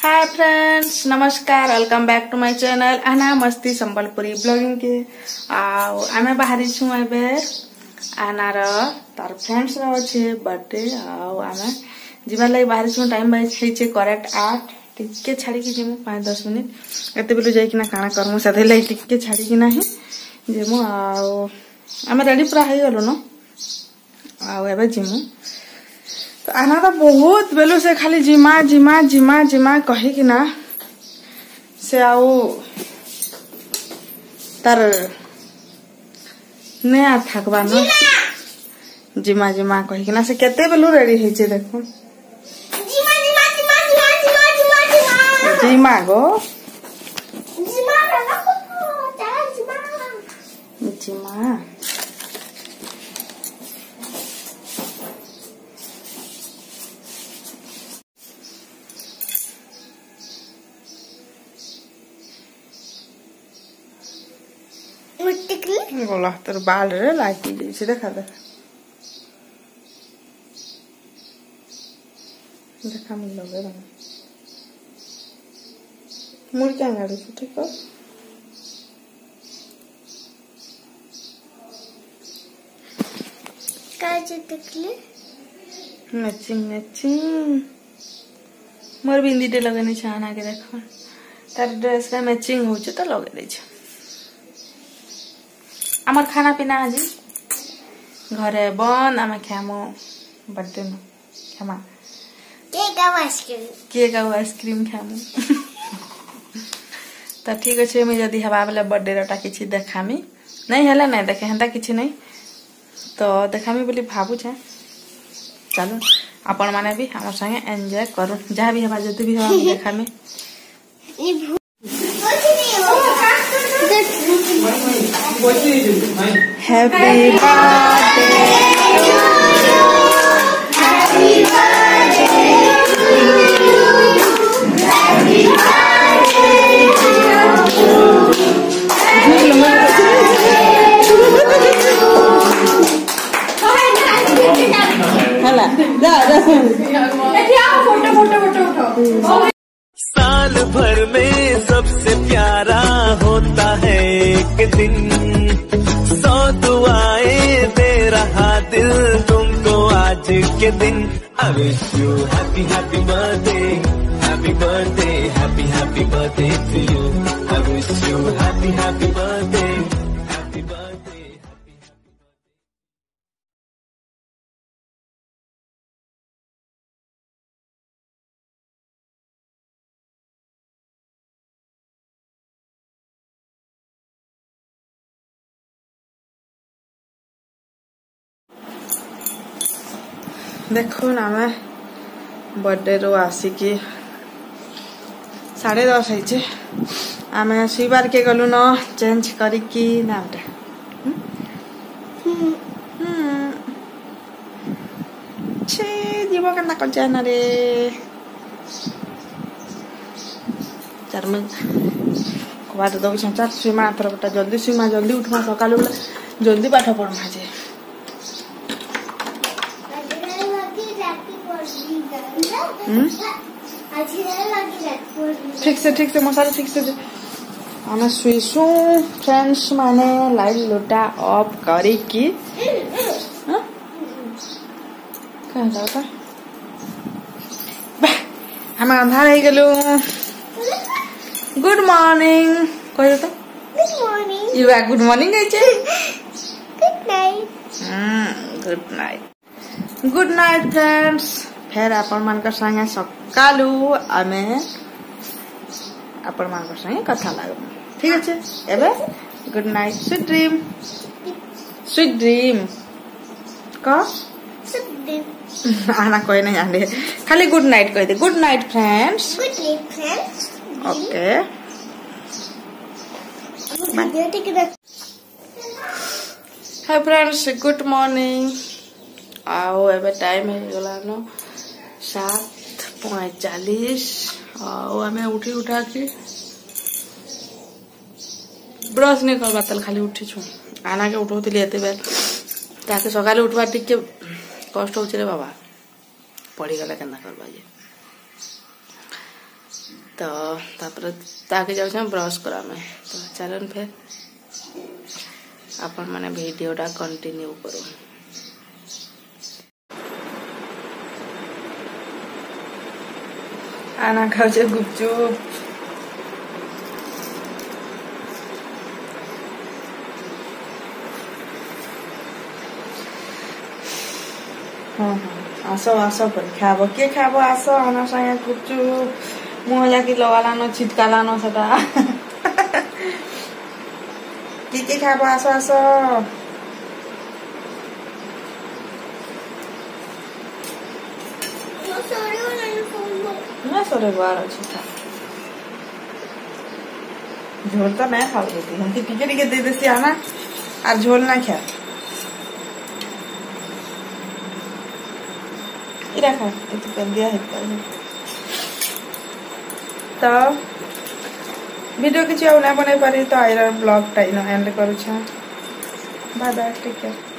हाय friends, नमस्कार। Welcome back to my channel आना मस्ती संबलपुरी ब्लॉगिंग के। आमे बाहरी छु एबे आनार तार फ्रेंड्स रो छे बर्थडे आमे जीवा लागि बाहरी छु। टाइम बाइ छै करेक्ट 8 टिके छाड़ी के जेमु 5-10 मिनिट एते बेलु जाई किना काना करमु सधे लागि टिके छाड़ी किना ही जेमु आमे रेडी पूरा हे गलो न एबे जेमु। तो आना तो बहुत बेलू से खाली जिमा जिमा जिमा जिमा कही कि ना से आउ तार नया थकबा न जिमा जिमा कही कि ना से केते बेलू रेडी हे छे देखो जिमा जिमा जिमा जिमा जिमा जिमा जिमा गो जिमा जिमा बोला तोर बाल रे लागी जाइए देखा देखा देखा मिल लगे मुड़ क्या गाड़ी ठीक है मैचिंग मैचिंग मोर बिंदी टे लगे छाना के देखो तार ड्रेस रे मैचिंग हो तो लगे दे आमर खाना पीना आज घरे बन आम खामु बर्थडे में खामा केक आइसक्रीम खामु तो ठीक अच्छे मुझे जदि हवा बेले बर्थडे रटा किछि देखामी नहीं हेले नहीं देखे हेंता किछि नहीं तो देखामी बोली भाबु छे। चलो आपण माने भी हमर संगे एंजॉय करू जहाँ भी हवा जति भी हवा देखामी। Happy birthday to you. Happy birthday to you. Happy birthday to you. हाला फोटो फोटो फोटो उठाओ। साल भर में सबसे प्यारा होता है एक दिन 100 दुआएं दे रहा दिल तुमको आज के दिन। I wish you happy happy birthday, happy birthday, happy happy birthday to you. I wish you happy happy birthday, happy birthday. देखो ना मैं बर्थडे रो आसिकी 10:30 है आम शुबार के गलु न चेंज करिकी नामटा छे जीव केना कर जाना रे चरम कबाट दो संचार सुमा तरफटा जल्दी सुमा जल्दी उठमा सकालु जल्दी पाठ पढ़मा जे ठीक से मसाला ठीक से आम शुईसु फ्रेंड्स माने लाइट लोटा ऑफ करी की हम अंधार हो गलु। गुड मॉर्निंग कह तो good morning you are good morning good night friends. फिर आपण मान संगे सकालू आमे आपण मान संगे कथा लागू ठीक अच्छे एबे गुड नाइट स्वीट ड्रीम का आना कोई नहीं आने खाली गुड नाइट कह दे good night friends okay hi friends good morning आओ एबे टाइम हो गला न 7:45 आमे उठी उठा के ब्रश नहीं करवा तल खाली उठी छु आना के उठौती एते बेल ताके सकाले उठवा टिके कष्ट हो रे बाबा पड़ी गला केना करबा जे तो ताके जाऊँ ब्रश करा में तो चलन फिर अपन मैंने वीडियोटा कंटिन्यू करूँ। आना खाऊचे गुपचुप आस आस पर खाब किए खाब आस आना संगे गुपचुप मुह जाकि लगालानो छिटकालानो सेटा किए खाब आस आस ना सरे बार अच्छी था झोल तो नहीं खाओ देती हम टिके दे देसी आना और झोल ना खा इरा खा तो कर दिया है तो वीडियो किसी ना बने पारी तो आइर ब्लॉग टाइम एंड करूँ। Bye bye take care.